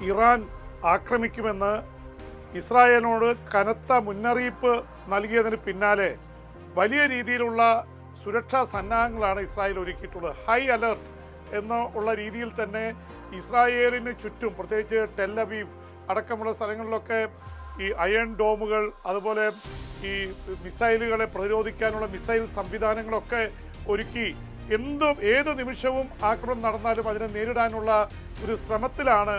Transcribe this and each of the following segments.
Iran ആക്രമിക്കുമെന്ന് ഇസ്രായേലിനോട് കനത്ത മുന്നറിയിപ്പ് നൽകിയതിന് പിന്നാലെ വലിയ രീതിയിലുള്ള സുരക്ഷാ സന്നാഹങ്ങളാണ് ഇസ്രായേൽ ഒരുക്കിയിട്ടുള്ളത്. ഹൈ അലർട്ട് എന്നുള്ള രീതിയിൽ തന്നെ ഇസ്രായേലിന് ചുറ്റും, പ്രത്യേകിച്ച് ടെല്ലവീവ് അടക്കമുള്ള സ്ഥലങ്ങളിലൊക്കെ ഈ അയൺ ഡോമുകൾ, അതുപോലെ ഈ മിസൈലുകളെ പ്രതിരോധിക്കാനുള്ള മിസൈൽ സംവിധാനങ്ങളൊക്കെ ഒരുക്കി ഏത് നിമിഷവും ആക്രമണം നടന്നാലും അതിനെ നേരിടാനുള്ള ഒരു ശ്രമത്തിലാണ്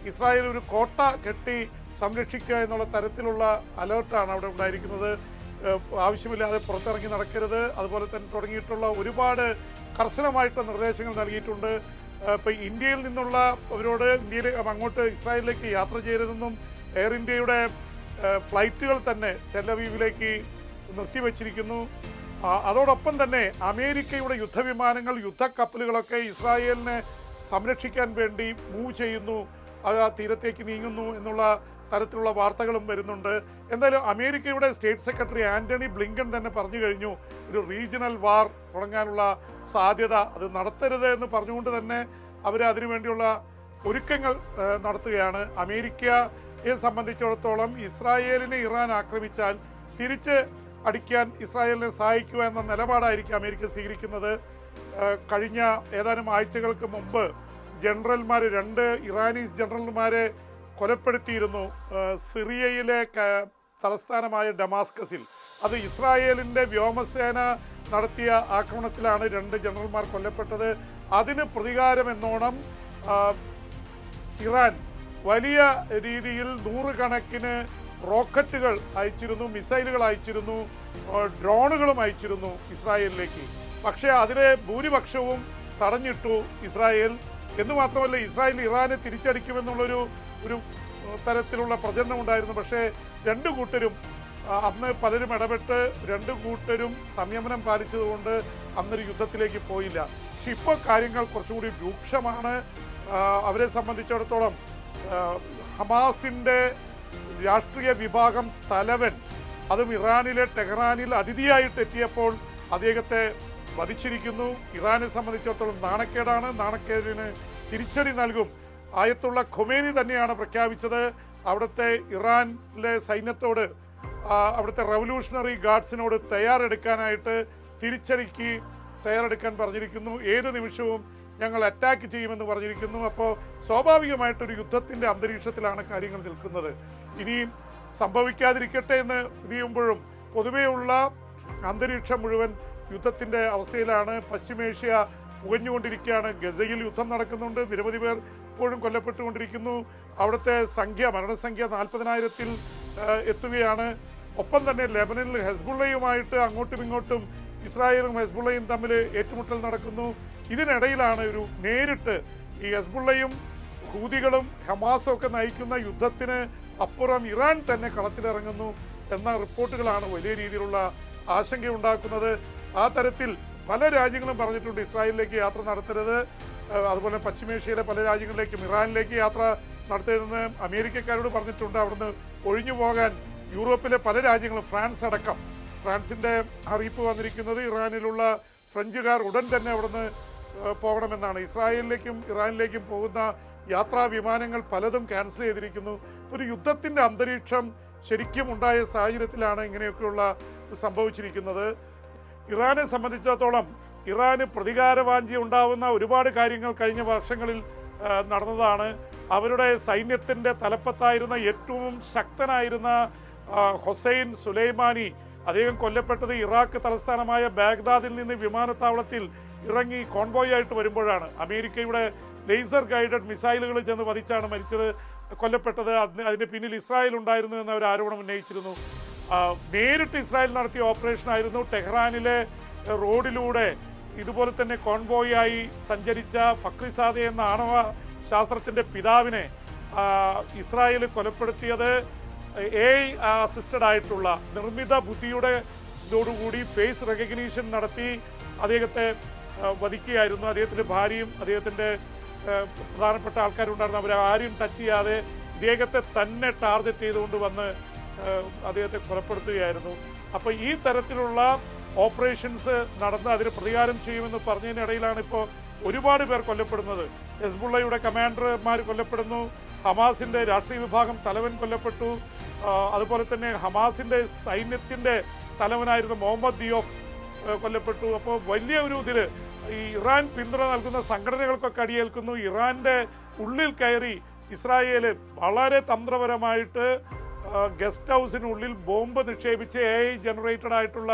ഇസ്രായേൽ ഒരു കോട്ട കെട്ടി സംരക്ഷിക്കുക എന്നുള്ള തരത്തിലുള്ള അലേർട്ടാണ് അവിടെ ഉണ്ടായിരിക്കുന്നത്. ആവശ്യമില്ലാതെ പുറത്തിറങ്ങി നടക്കരുത്, അതുപോലെ തന്നെ തുടങ്ങിയിട്ടുള്ള ഒരുപാട് കർശനമായിട്ടുള്ള നിർദ്ദേശങ്ങൾ നൽകിയിട്ടുണ്ട്. ഇപ്പോൾ ഇന്ത്യയിൽ നിന്നുള്ള അവരോട് അങ്ങോട്ട് ഇസ്രായേലിലേക്ക് യാത്ര ചെയ്യരുതെന്നും എയർ ഇന്ത്യയുടെ ഫ്ലൈറ്റുകൾ തന്നെ ടെല്ലവീവിലേക്ക് നിർത്തിവച്ചിരിക്കുന്നു. അതോടൊപ്പം തന്നെ അമേരിക്കയുടെ യുദ്ധവിമാനങ്ങൾ, യുദ്ധക്കപ്പലുകളൊക്കെ ഇസ്രായേലിനെ സംരക്ഷിക്കാൻ വേണ്ടി മൂവ് ചെയ്യുന്നു, അത് ആ തീരത്തേക്ക് നീങ്ങുന്നു എന്നുള്ള തരത്തിലുള്ള വാർത്തകളും വരുന്നുണ്ട്. എന്തായാലും അമേരിക്കയുടെ സ്റ്റേറ്റ് സെക്രട്ടറി ആന്റണി ബ്ലിങ്കൻ തന്നെ പറഞ്ഞു കഴിഞ്ഞു, ഒരു റീജിയണൽ വാർ തുടങ്ങാനുള്ള സാധ്യത അത് നടത്തരുത് എന്ന് പറഞ്ഞുകൊണ്ട് തന്നെ അവർ അതിനുവേണ്ടിയുള്ള ഒരുക്കങ്ങൾ നടത്തുകയാണ്. അമേരിക്കയെ സംബന്ധിച്ചിടത്തോളം ഇസ്രായേലിനെ ഇറാൻ ആക്രമിച്ചാൽ തിരിച്ച് അടിക്കാൻ ഇസ്രായേലിനെ സഹായിക്കുക എന്ന നിലപാടായിരിക്കും അമേരിക്ക സ്വീകരിക്കുന്നത്. കഴിഞ്ഞ ഏതാനും ആഴ്ചകൾക്ക് മുമ്പ് രണ്ട് ഇറാനീസ് ജനറൽമാരെ കൊലപ്പെടുത്തിയിരുന്നു സിറിയയിലെ തലസ്ഥാനമായ ഡമാസ്കസിൽ. അത് ഇസ്രായേലിൻ്റെ വ്യോമസേന നടത്തിയ ആക്രമണത്തിലാണ് 2 ജനറൽമാർ കൊല്ലപ്പെട്ടത്. അതിന് പ്രതികാരമെന്നോണം ഇറാൻ വലിയ രീതിയിൽ 100 കണക്കിന് റോക്കറ്റുകൾ അയച്ചിരുന്നു, മിസൈലുകൾ അയച്ചിരുന്നു, ഡ്രോണുകളും അയച്ചിരുന്നു ഇസ്രായേലിലേക്ക്. പക്ഷേ അതിലെ ഭൂരിപക്ഷവും തടഞ്ഞിട്ടു ഇസ്രായേൽ. എന്ന് മാത്രമല്ല, ഇസ്രായേൽ ഇറാനെ തിരിച്ചടിക്കുമെന്നുള്ളൊരു തരത്തിലുള്ള പ്രചരണം ഉണ്ടായിരുന്നു. പക്ഷേ 2 കൂട്ടരും അന്ന് പലരും ഇടപെട്ട് 2 കൂട്ടരും സംയമനം പാലിച്ചതുകൊണ്ട് അന്നൊരു യുദ്ധത്തിലേക്ക് പോയില്ല. പക്ഷെ ഇപ്പോൾ കാര്യങ്ങൾ കുറച്ചുകൂടി രൂക്ഷമാണ്. അവരെ സംബന്ധിച്ചിടത്തോളം ഹമാസിൻ്റെ രാഷ്ട്രീയ വിഭാഗം തലവൻ, അതും ഇറാനിലെ ടെഹ്റാനിൽ അതിഥിയായിട്ട് എത്തിയപ്പോൾ അദ്ദേഹത്തെ വധിച്ചിരിക്കുന്നു. ഇറാനെ സംബന്ധിച്ചിടത്തോളം നാണക്കേടാണ്. നാണക്കേടിന് തിരിച്ചടി നൽകും. ആയത്തുള്ള ഖൊമേനി തന്നെയാണ് പ്രഖ്യാപിച്ചത്, അവിടുത്തെ ഇറാനിലെ സൈന്യത്തോട്, അവിടുത്തെ റവല്യൂഷണറി ഗാർഡ്സിനോട് തയ്യാറെടുക്കാനായിട്ട്, തിരിച്ചടിക്ക് തയ്യാറെടുക്കാൻ പറഞ്ഞിരിക്കുന്നു. ഏത് നിമിഷവും ഞങ്ങൾ അറ്റാക്ക് ചെയ്യുമെന്ന് പറഞ്ഞിരിക്കുന്നു. അപ്പോൾ സ്വാഭാവികമായിട്ടൊരു യുദ്ധത്തിൻ്റെ അന്തരീക്ഷത്തിലാണ് കാര്യങ്ങൾ നിൽക്കുന്നത്. ഇനിയും സംഭവിക്കാതിരിക്കട്ടെ എന്ന് ചെയ്യുമ്പോഴും പൊതുവെയുള്ള അന്തരീക്ഷം മുഴുവൻ യുദ്ധത്തിൻ്റെ അവസ്ഥയിലാണ്. പശ്ചിമേഷ്യ പുകഞ്ഞുകൊണ്ടിരിക്കുകയാണ്. ഗസയിൽ യുദ്ധം നടക്കുന്നുണ്ട്, നിരവധി പേർ ഇപ്പോഴും കൊല്ലപ്പെട്ടുകൊണ്ടിരിക്കുന്നു. അവിടുത്തെ മരണസംഖ്യ 40,000-ൽ എത്തുകയാണ്. ഒപ്പം തന്നെ ലെബനനിൽ ഹെസ്ബുള്ളയുമായിട്ട് അങ്ങോട്ടും ഇങ്ങോട്ടും ഇസ്രായേലും ഹെസ്ബുള്ളയും തമ്മിൽ ഏറ്റുമുട്ടൽ നടക്കുന്നു. ഇതിനിടയിലാണ് നേരിട്ട് ഈ ഹെസ്ബുള്ളയും ഹൂതികളും ഹമാസും ഒക്കെ നയിക്കുന്ന യുദ്ധത്തിന് അപ്പുറം ഇറാൻ തന്നെ കളത്തിലിറങ്ങുന്നു എന്ന റിപ്പോർട്ടുകളാണ് വലിയ രീതിയിലുള്ള ആശങ്കയുണ്ടാക്കുന്നത്. ആ തരത്തിൽ പല രാജ്യങ്ങളും പറഞ്ഞിട്ടുണ്ട് ഇസ്രായേലിലേക്ക് യാത്ര നടത്തരുത്. അതുപോലെ പശ്ചിമേഷ്യയിലെ പല രാജ്യങ്ങളിലേക്കും ഇറാനിലേക്ക് യാത്ര നടത്തരുതെന്ന് അമേരിക്കക്കാരോട് പറഞ്ഞിട്ടുണ്ട്. അവിടുന്ന് ഒഴിഞ്ഞു പോകാൻ യൂറോപ്പിലെ പല രാജ്യങ്ങളും, ഫ്രാൻസ് അടക്കം. ഫ്രാൻസിൻ്റെ അറിയിപ്പ് വന്നിരിക്കുന്നത് ഇറാനിലുള്ള ഫ്രഞ്ചുകാർ ഉടൻ തന്നെ അവിടുന്ന് പോകണമെന്നാണ്. ഇസ്രായേലിലേക്കും ഇറാനിലേക്കും പോകുന്ന യാത്രാ വിമാനങ്ങൾ പലതും ക്യാൻസൽ ചെയ്തിരിക്കുന്നു. ഒരു യുദ്ധത്തിൻ്റെ അന്തരീക്ഷം ശരിക്കും ഉണ്ടായ സാഹചര്യത്തിലാണ് ഇങ്ങനെയൊക്കെയുള്ള സംഭവിച്ചിരിക്കുന്നത്. ഇറാനെ സംബന്ധിച്ചിടത്തോളം ഇറാന് പ്രതികാരവാഞ്ചി ഉണ്ടാവുന്ന ഒരുപാട് കാര്യങ്ങൾ കഴിഞ്ഞ വർഷങ്ങളിൽ നടന്നതാണ്. അവരുടെ സൈന്യത്തിൻ്റെ തലപ്പത്തായിരുന്ന ഏറ്റവും ശക്തനായിരുന്ന ഹൊസൈൻ സുലൈമാനി, അദ്ദേഹം കൊല്ലപ്പെട്ടത് ഇറാഖ് തലസ്ഥാനമായ ബാഗ്ദാദിൽ നിന്ന് വിമാനത്താവളത്തിൽ ഇറങ്ങി കോൺവോയ് ആയിട്ട് വരുമ്പോഴാണ്. അമേരിക്കയുടെ ലേസർ ഗൈഡഡ് മിസൈലുകൾ ചെന്ന് വധിച്ചാണ് കൊല്ലപ്പെട്ടത്. അതിന് പിന്നിൽ ഇസ്രായേൽ ഉണ്ടായിരുന്നു എന്ന് അവർ ആരോപണം ഉന്നയിച്ചിരുന്നു. നേരിട്ട് ഇസ്രായേൽ നടത്തിയ ഓപ്പറേഷനായിരുന്നു. ടെഹ്റാനിലെ റോഡിലൂടെ ഇതുപോലെ തന്നെ കോൺവോയായി സഞ്ചരിച്ച ഫക്രിസാദെ എന്ന ആണവ ശാസ്ത്രത്തിൻ്റെ പിതാവിനെ ഇസ്രായേൽ കൊലപ്പെടുത്തിയത് AI അസിസ്റ്റഡ് ആയിട്ടുള്ള നിർമ്മിത ബുദ്ധിയോടുകൂടി ഫേസ് റെക്കഗ്നീഷൻ നടത്തി അദ്ദേഹത്തെ വധിക്കുകയായിരുന്നു. അദ്ദേഹത്തിൻ്റെ ഭാര്യയും അദ്ദേഹത്തിൻ്റെ പ്രധാനപ്പെട്ട ആൾക്കാരുണ്ടായിരുന്നു. അവരെ ആരും ടച്ച് ചെയ്യാതെ ഇദ്ദേഹത്തെ തന്നെ ടാർഗറ്റ് ചെയ്തുകൊണ്ട് വന്ന് അദ്ദേഹത്തെ കൊലപ്പെടുത്തുകയായിരുന്നു. അപ്പോൾ ഈ തരത്തിലുള്ള ഓപ്പറേഷൻസ് നടന്ന് അതിന് പ്രതികാരം ചെയ്യുമെന്ന് പറഞ്ഞതിനിടയിലാണ് ഇപ്പോൾ ഒരുപാട് പേർ കൊല്ലപ്പെടുന്നത്. ഹെസ്ബുള്ളയുടെ കമാൻഡർമാർ കൊല്ലപ്പെടുന്നു, ഹമാസിൻ്റെ രാഷ്ട്രീയ വിഭാഗം തലവൻ കൊല്ലപ്പെട്ടു, അതുപോലെ തന്നെ ഹമാസിൻ്റെ സൈന്യത്തിൻ്റെ തലവനായിരുന്ന മുഹമ്മദ് ദിയോഫ് കൊല്ലപ്പെട്ടു. അപ്പോൾ വലിയ ഒരു ഇതിൽ ഈ ഇറാൻ പിന്തുണ നൽകുന്ന സംഘടനകൾക്കൊക്കെ അടിയേൽക്കുന്നു. ഇറാൻ്റെ ഉള്ളിൽ കയറി ഇസ്രായേൽ വളരെ തന്ത്രപരമായിട്ട് ഗസ്റ്റ് ഹൗസിനുള്ളിൽ ബോംബ് നിക്ഷേപിച്ച് AI ജനറേറ്റഡ് ആയിട്ടുള്ള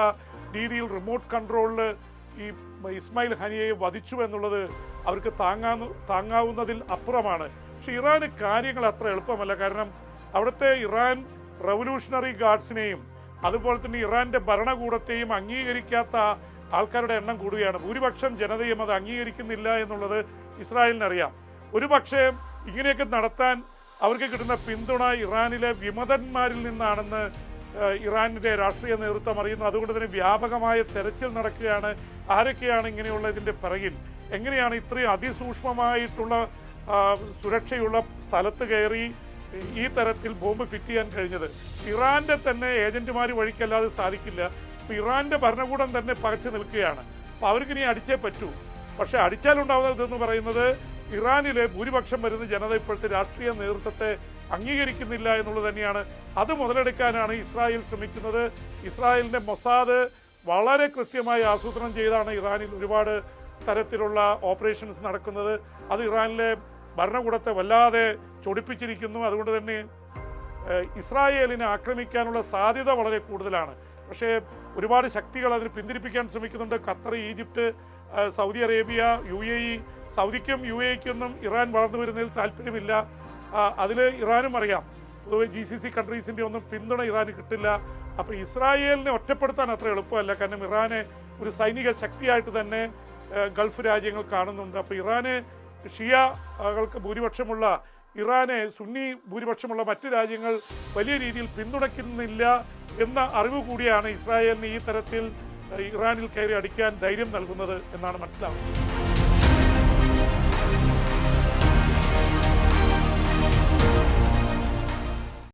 രീതിയിൽ റിമോട്ട് കൺട്രോളിൽ ഈ ഇസ്മായിൽ ഹനിയയെ വധിച്ചു എന്നുള്ളത് അവർക്ക് താങ്ങാവുന്നതിൽ അപ്പുറമാണ്. പക്ഷെ ഇറാന് കാര്യങ്ങൾ അത്ര എളുപ്പമല്ല. കാരണം അവിടുത്തെ ഇറാൻ റവല്യൂഷണറി ഗാർഡ്സിനെയും അതുപോലെ തന്നെ ഇറാൻ്റെ ഭരണകൂടത്തെയും അംഗീകരിക്കാത്ത ആൾക്കാരുടെ എണ്ണം കൂടുകയാണ്. ഭൂരിപക്ഷം ജനതയും അത് അംഗീകരിക്കുന്നില്ല എന്നുള്ളത് ഇസ്രായേലിനറിയാം. ഒരു പക്ഷേ ഇങ്ങനെയൊക്കെ നടത്താൻ അവർക്ക് കിട്ടുന്ന പിന്തുണ ഇറാനിലെ വിമതന്മാരിൽ നിന്നാണെന്ന് ഇറാനിൻ്റെ രാഷ്ട്രീയ നേതൃത്വം അറിയുന്നു. അതുകൊണ്ട് തന്നെ വ്യാപകമായ തെരച്ചിൽ നടക്കുകയാണ്. ആരൊക്കെയാണ് ഇങ്ങനെയുള്ള ഇതിൻ്റെ പിറകിൽ, എങ്ങനെയാണ് ഇത്രയും അതിസൂക്ഷ്മമായിട്ടുള്ള സുരക്ഷയുള്ള സ്ഥലത്ത് കയറി ഈ തരത്തിൽ ബോംബ് ഫിറ്റ് ചെയ്യാൻ കഴിഞ്ഞത്. ഇറാൻ്റെ തന്നെ ഏജന്റുമാർ വഴിക്കല്ലാതെ സാധിക്കില്ല. ഇപ്പോൾ ഇറാൻ്റെ ഭരണകൂടം തന്നെ പകച്ചു നിൽക്കുകയാണ്. അപ്പോൾ അവർക്കിനി അടിച്ചേ പറ്റൂ. പക്ഷേ അടിച്ചാലുണ്ടാവുന്നതെന്ന് പറയുന്നത് ഇറാനിലെ ഭൂരിപക്ഷം വരുന്ന ജനത ഇപ്പോഴത്തെ രാഷ്ട്രീയ നേതൃത്വത്തെ അംഗീകരിക്കുന്നില്ല എന്നുള്ളത് തന്നെയാണ്. അത് മുതലെടുക്കാനാണ് ഇസ്രായേൽ ശ്രമിക്കുന്നത്. ഇസ്രായേലിൻ്റെ മൊസാദ് വളരെ കൃത്യമായി ആസൂത്രണം ചെയ്താണ് ഇറാനിൽ ഒരുപാട് തരത്തിലുള്ള ഓപ്പറേഷൻസ് നടക്കുന്നത്. അത് ഇറാനിലെ ഭരണകൂടത്തെ വല്ലാതെ ചൊടിപ്പിച്ചിരിക്കുന്നു. അതുകൊണ്ട് തന്നെ ഇസ്രായേലിനെ ആക്രമിക്കാനുള്ള സാധ്യത വളരെ കൂടുതലാണ്. പക്ഷേ ഒരുപാട് ശക്തികൾ അതിന് പിന്തിരിപ്പിക്കാൻ ശ്രമിക്കുന്നുണ്ട്. Qatar, Egypt, Saudi Arabia, UAE. സൗദിക്കും UAEക്കൊന്നും ഇറാൻ വളർന്നു വരുന്നതിൽ താല്പര്യമില്ല. അതിൽ ഇറാനും അറിയാം പൊതുവെ GCC കൺട്രീസിൻ്റെ ഒന്നും പിന്തുണ ഇറാന് കിട്ടില്ല. അപ്പോൾ ഇസ്രായേലിനെ ഒറ്റപ്പെടുത്താൻ അത്ര എളുപ്പമല്ല. കാരണം ഇറാനെ ഒരു സൈനിക ശക്തിയായിട്ട് തന്നെ ഗൾഫ് രാജ്യങ്ങൾ കാണുന്നുണ്ട്. അപ്പോൾ ഇറാന് ഷിയകൾക്ക് ഭൂരിപക്ഷമുള്ള ഇറാനെ സുന്നി ഭൂരിപക്ഷമുള്ള മറ്റ് രാജ്യങ്ങൾ വലിയ രീതിയിൽ പിന്തുണയ്ക്കുന്നില്ല എന്ന അറിവ് കൂടിയാണ് ഇസ്രായേലിന് ഈ തരത്തിൽ ഇറാനിൽ കയറി അടിക്കാൻ ധൈര്യം നൽകുന്നത് എന്നാണ് മനസ്സിലാവുന്നത്.